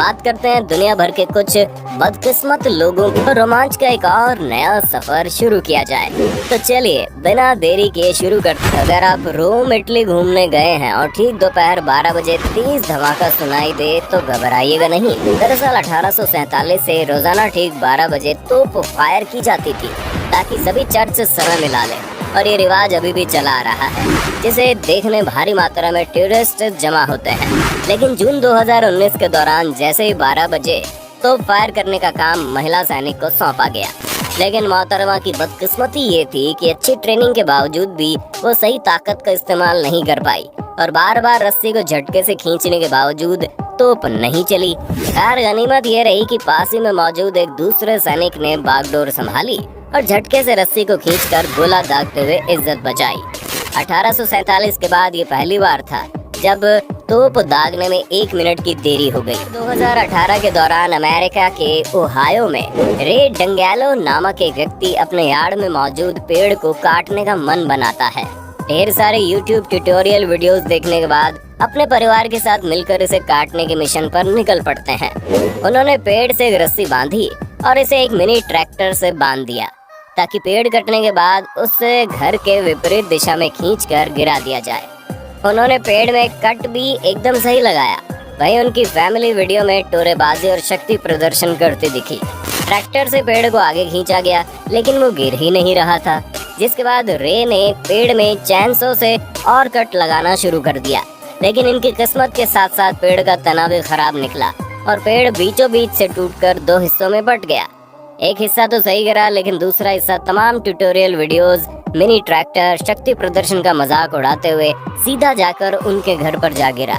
बात करते हैं दुनिया भर के कुछ बदकिस्मत लोगों को रोमांच का एक और नया सफर शुरू किया जाए। तो चलिए बिना देरी के शुरू करते हैं। अगर आप रोम इटली घूमने गए हैं और ठीक दोपहर 12 बजे तेज धमाका सुनाई दे तो घबराइएगा नहीं। दरअसल 1847 से रोजाना ठीक 12 बजे तोप फायर की जाती थी ताकि सभी चर्च समय मिला लें, और ये रिवाज अभी भी चला आ रहा है, जिसे देखने भारी मात्रा में टूरिस्ट जमा होते हैं। लेकिन जून 2019 के दौरान जैसे ही 12 बजे तो फायर करने का काम महिला सैनिक को सौंपा गया। लेकिन मोहतरमा की बदकिस्मती ये थी कि अच्छी ट्रेनिंग के बावजूद भी वो सही ताकत का इस्तेमाल नहीं कर पाई और बार बार रस्सी को झटके से खींचने के बावजूद तोप नहीं चली। खैर गनीमत ये रही कि पास ही में मौजूद एक दूसरे सैनिक ने बागडोर संभाली और झटके से रस्सी को खींचकर गोला दागते हुए इज्जत बचाई। 1847 के बाद ये पहली बार था जब तोप दागने में 1 मिनट की देरी हो गई। 2018 के दौरान अमेरिका के ओहायो में रे डंगैलो नामक एक व्यक्ति अपने यार्ड में मौजूद पेड़ को काटने का मन बनाता है। ढेर सारे YouTube ट्यूटोरियल वीडियोस देखने के बाद अपने परिवार के साथ मिलकर इसे काटने के मिशन पर निकल पड़ते हैं। उन्होंने पेड़ से एक रस्सी बांधी और इसे एक मिनी ट्रैक्टर से बांध दिया ताकि पेड़ कटने के बाद उसे घर के विपरीत दिशा में खींचकर गिरा दिया जाए। उन्होंने पेड़ में कट भी एकदम सही लगाया। वहीं उनकी फैमिली वीडियो में टोरेबाजी और शक्ति प्रदर्शन करती दिखी। ट्रैक्टर से पेड़ को आगे खींचा गया लेकिन वो गिर ही नहीं रहा था, जिसके बाद रे ने पेड़ में चैनसो से और कट लगाना शुरू कर दिया। लेकिन इनकी किस्मत के साथ साथ पेड़ का तना भी खराब निकला और पेड़ बीचों बीच से टूटकर 2 हिस्सों में बट गया। एक हिस्सा तो सही गिरा लेकिन दूसरा हिस्सा तमाम ट्यूटोरियल वीडियोस, मिनी ट्रैक्टर, शक्ति प्रदर्शन का मजाक उड़ाते हुए सीधा जाकर उनके घर पर जा गिरा।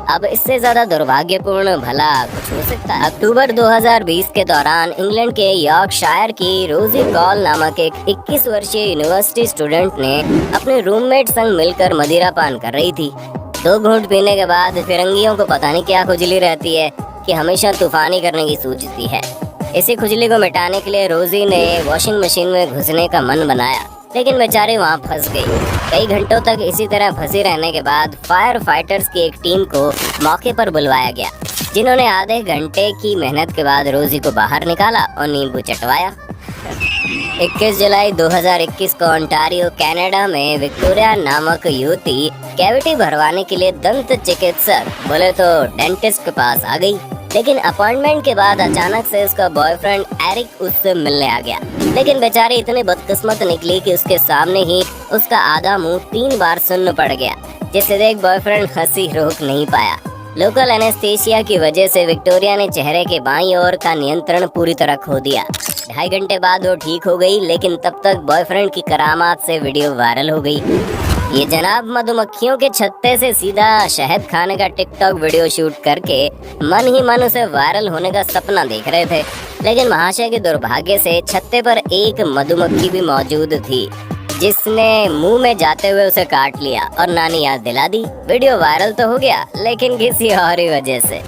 अब इससे ज्यादा दुर्भाग्यपूर्ण भला कुछ हो सकता है। अक्टूबर 2020 के दौरान इंग्लैंड के यॉर्कशायर की रोजी कॉल नामक एक 21 वर्षीय यूनिवर्सिटी स्टूडेंट ने अपने रूममेट संग मिलकर मदिरा पान कर रही थी। 2 घूंट पीने के बाद फिरंगियों को पता नहीं क्या खुजली रहती है कि हमेशा तूफानी करने की सूझती है। इसी खुजली को मिटाने के लिए रोजी ने वॉशिंग मशीन में घुसने का मन बनाया, लेकिन बेचारी वहां फंस गई। कई घंटों तक इसी तरह फंसी रहने के बाद फायर फाइटर्स की एक टीम को मौके पर बुलवाया गया, जिन्होंने आधे घंटे की मेहनत के बाद रोजी को बाहर निकाला और नींबू चटवाया। 21 जुलाई 2021 को ओंटारियो कनाडा में विक्टोरिया नामक युवती कैविटी भरवाने के लिए दंत चिकित्सक बोले तो डेंटिस्ट के पास आ गई। लेकिन अपॉइंटमेंट के बाद अचानक से उसका बॉयफ्रेंड एरिक उससे मिलने आ गया। लेकिन बेचारी इतनी बदकिस्मत निकली कि उसके सामने ही उसका आधा मुंह 3 बार सुन्न पड़ गया, जिससे देख बॉयफ्रेंड हंसी रोक नहीं पाया। लोकल एनेस्थीसिया की वजह से विक्टोरिया ने चेहरे के बाईं ओर का नियंत्रण पूरी तरह खो दिया। 2.5 घंटे बाद वो ठीक हो गई, लेकिन तब तक बॉयफ्रेंड की करामात से वीडियो वायरल हो गई। ये जनाब मधुमक्खियों के छत्ते से सीधा शहद खाने का टिकटॉक वीडियो शूट करके मन ही मन उसे वायरल होने का सपना देख रहे थे। लेकिन महाशय के दुर्भाग्य से छत्ते पर एक मधुमक्खी भी मौजूद थी, जिसने मुंह में जाते हुए उसे काट लिया और नानी याद दिला दी। वीडियो वायरल तो हो गया, लेकिन किसी और ही वजह से।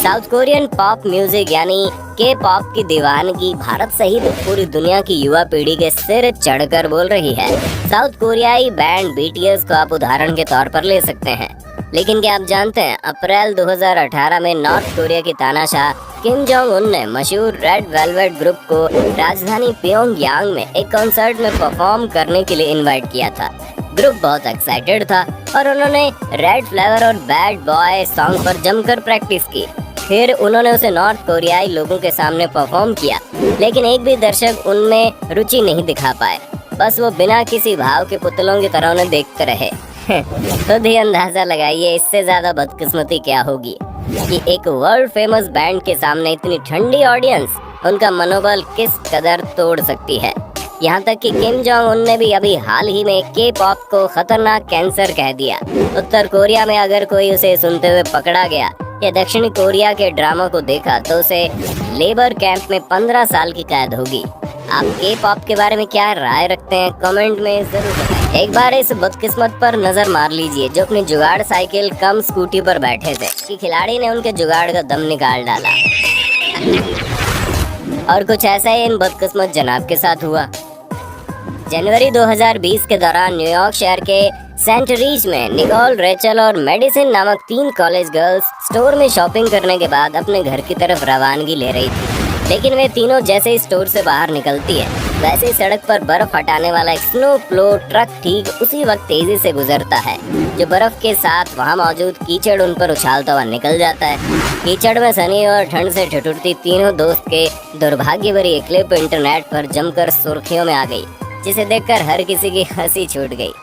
साउथ कोरियन पॉप म्यूजिक यानी के पॉप की दीवानगी भारत सहित पूरी दुनिया की युवा पीढ़ी के सिर चढ़कर बोल रही है। साउथ कोरियाई बैंड BTS को आप उदाहरण के तौर पर ले सकते हैं। लेकिन क्या आप जानते हैं, अप्रैल 2018 में नॉर्थ कोरिया की तानाशाह किम जोंग उन ने मशहूर रेड वेलवेट ग्रुप को राजधानी प्योंगयांग में एक कॉन्सर्ट में परफॉर्म करने के लिए इनवाइट किया था। ग्रुप बहुत एक्साइटेड था और उन्होंने रेड फ्लेवर और बैड बॉय सॉन्ग पर जमकर प्रैक्टिस की। फिर उन्होंने उसे नॉर्थ कोरियाई लोगों के सामने परफॉर्म किया, लेकिन एक भी दर्शक उनमें रुचि नहीं दिखा पाए। बस वो बिना किसी भाव के पुतलों की तरह उन्हें देखते रहे। खुद ही अंदाजा लगाइए इससे ज्यादा बदकिस्मती क्या होगी कि एक वर्ल्ड फेमस बैंड के सामने इतनी ठंडी ऑडियंस उनका मनोबल किस कदर तोड़ सकती है। यहाँ तक कि किम जोंग उन ने भी अभी हाल ही में के पॉप को खतरनाक कैंसर कह दिया। उत्तर कोरिया में अगर कोई उसे सुनते हुए पकड़ा गया या दक्षिणी कोरिया के ड्रामा को देखा तो उसे लेबर कैंप में 15 साल की कैद होगी। आप के पॉप के बारे में क्या राय रखते हैं, कमेंट में जरूर बताएं। एक बार इस बदकिस्मत पर नजर मार लीजिए जो अपनी जुगाड़ साइकिल कम स्कूटी पर बैठे थे कि खिलाड़ी ने उनके जुगाड़ का दम निकाल डाला। और कुछ ऐसा ही इन बदकिस्मत जनाब के साथ हुआ। जनवरी 2020 के दौरान न्यूयॉर्क शहर के सेंट रीच में निकोल, रेचल और मेडिसिन नामक 3 कॉलेज गर्ल्स स्टोर में शॉपिंग करने के बाद अपने घर की तरफ रवानगी ले रही थी। लेकिन वे तीनों जैसे ही स्टोर से बाहर निकलती है, वैसे ही सड़क पर बर्फ हटाने वाला एक स्नो प्लो ट्रक ठीक उसी वक्त तेजी से गुजरता है, जो बर्फ के साथ वहां मौजूद कीचड़ उन पर उछालता हुआ निकल जाता है। कीचड़ में सनी और ठंड से ठिठुरती तीनों दोस्त के दुर्भाग्य भरी एक क्लिप इंटरनेट पर जमकर सुर्खियों में आ गई, जिसे देखकर हर किसी की हंसी छूट गई।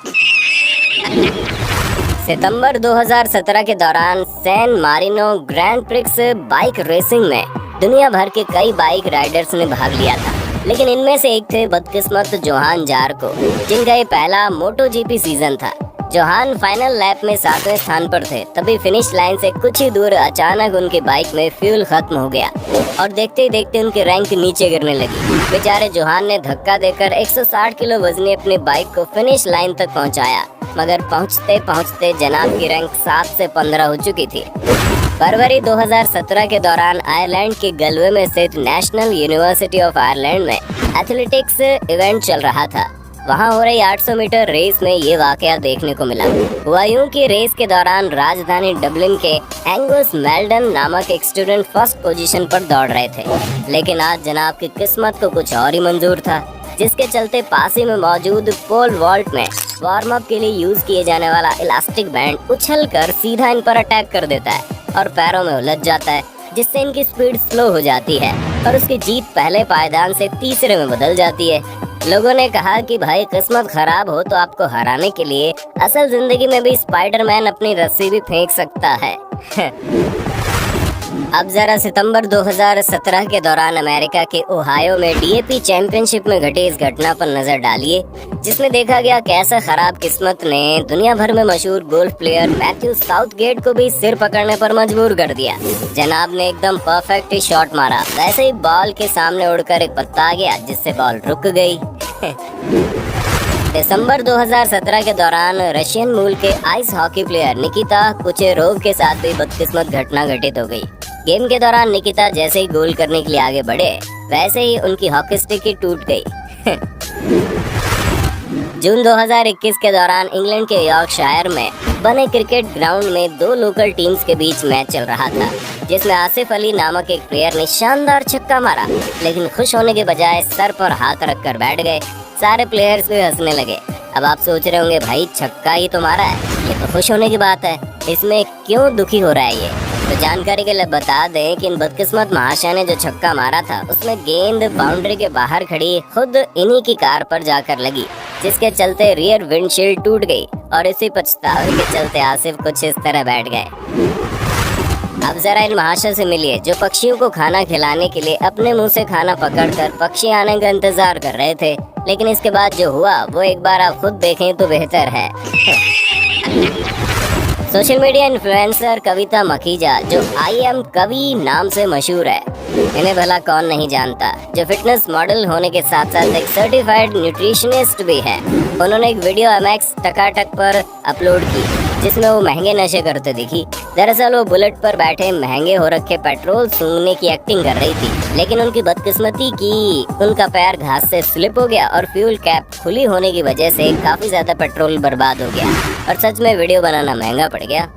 सितंबर 2017 के दौरान San Marino Grand Prix bike racing में दुनिया भर के कई बाइक राइडर्स ने भाग लिया था, लेकिन इनमें से एक थे बदकिस्मत जोहान जार्को, जिनका ये पहला मोटो जीपी सीजन था। जोहान फाइनल लैप में 7वें स्थान पर थे, तभी फिनिश लाइन से कुछ ही दूर अचानक उनकी बाइक में फ्यूल खत्म हो गया और देखते ही देखते उनकी रैंक नीचे गिरने लगी। बेचारे जोहान ने धक्का देकर 160 किलो वजनी अपनी बाइक को फिनिश लाइन तक पहुंचाया, मगर पहुंचते पहुंचते जनाब की रैंक 7 से 15 हो चुकी थी। फरवरी 2017 के दौरान आयरलैंड के गलवे में स्थित नेशनल यूनिवर्सिटी ऑफ आयरलैंड में एथलेटिक्स इवेंट चल रहा था। वहां हो रही 800 मीटर रेस में ये वाकया देखने को मिला। हुआ यूं कि रेस के दौरान राजधानी डबलिन के एंगस मेल्डन नामक एक स्टूडेंट फर्स्ट पोजीशन पर दौड़ रहे थे, लेकिन आज जनाब की किस्मत को कुछ और ही मंजूर था, जिसके चलते पास ही में मौजूद पोल वॉल्ट में वार्म अप के लिए यूज किए जाने वाला इलास्टिक बैंड उछलकर सीधा इन पर अटैक कर देता है और पैरों में उलझ जाता है, जिससे इनकी स्पीड स्लो हो जाती है और उसकी जीत पहले पायदान से तीसरे में बदल जाती है। लोगों ने कहा कि भाई किस्मत खराब हो तो आपको हराने के लिए असल जिंदगी में भी स्पाइडरमैन अपनी रस्सी भी फेंक सकता है। अब जरा सितंबर 2017 के दौरान अमेरिका के ओहायो में डीएपी चैंपियनशिप में घटी इस घटना पर नजर डालिए, जिसमें देखा गया कैसा खराब किस्मत ने दुनिया भर में मशहूर गोल्फ प्लेयर मैथ्यू साउथगेट को भी सिर पकड़ने पर मजबूर कर दिया। जनाब ने एकदम परफेक्ट ही शॉट मारा, वैसे ही बॉल के सामने उड़कर एक पत्ता आ गया, जिससे बॉल रुक गई। दिसंबर 2017 के दौरान रशियन मूल के आइस हॉकी प्लेयर निकिता कुचेरोव के साथ भी बदकिस्मत घटना घटित हो गई। गेम के दौरान निकिता जैसे ही गोल करने के लिए आगे बढ़े, वैसे ही उनकी हॉकी स्टिक ही टूट गई। जून 2021 के दौरान इंग्लैंड के यॉर्कशायर में बने क्रिकेट ग्राउंड में 2 लोकल टीम्स के बीच मैच चल रहा था, जिसमें आसिफ अली नामक एक प्लेयर ने शानदार छक्का मारा, लेकिन खुश होने के बजाय सर पर हाथ रखकर बैठ गए। सारे प्लेयर्स भी हंसने लगे। अब आप सोच रहे होंगे, भाई छक्का ही तो मारा है, ये तो खुश होने की बात है, इसमें क्यों दुखी हो रहा है ये? तो जानकारी के लिए बता दें कि इन बदकिस्मत महाशय ने जो छक्का मारा था, उसमें गेंद बाउंड्री के बाहर खड़ी खुद इन्हीं की कार पर जाकर लगी, जिसके चलते रियर विंडशील्ड टूट गई और इसी पछतावे के चलते आसिफ कुछ इस तरह बैठ गए। अब जरा इन महाशय से मिलिए, जो पक्षियों को खाना खिलाने के लिए अपने मुंह से खाना पकड़कर पक्षी आने का इंतजार कर रहे थे, लेकिन इसके बाद जो हुआ वो एक बार आप खुद देखें तो बेहतर है। सोशल मीडिया इन्फ्लुएंसर कविता मखीजा, जो आई एम कवि नाम से मशहूर है, इन्हें भला कौन नहीं जानता, जो फिटनेस मॉडल होने के साथ साथ एक सर्टिफाइड न्यूट्रिशनिस्ट भी है। उन्होंने एक वीडियो MX टकाटक पर अपलोड की, जिसमें वो महंगे नशे करते दिखी। दरअसल वो बुलेट पर बैठे महंगे हो रखे पेट्रोल सूंघने की एक्टिंग कर रही थी, लेकिन उनकी बदकिस्मती की उनका पैर घास से स्लिप हो गया और फ्यूल कैप खुली होने की वजह से काफी ज्यादा पेट्रोल बर्बाद हो गया और सच में वीडियो बनाना महंगा पड़ गया।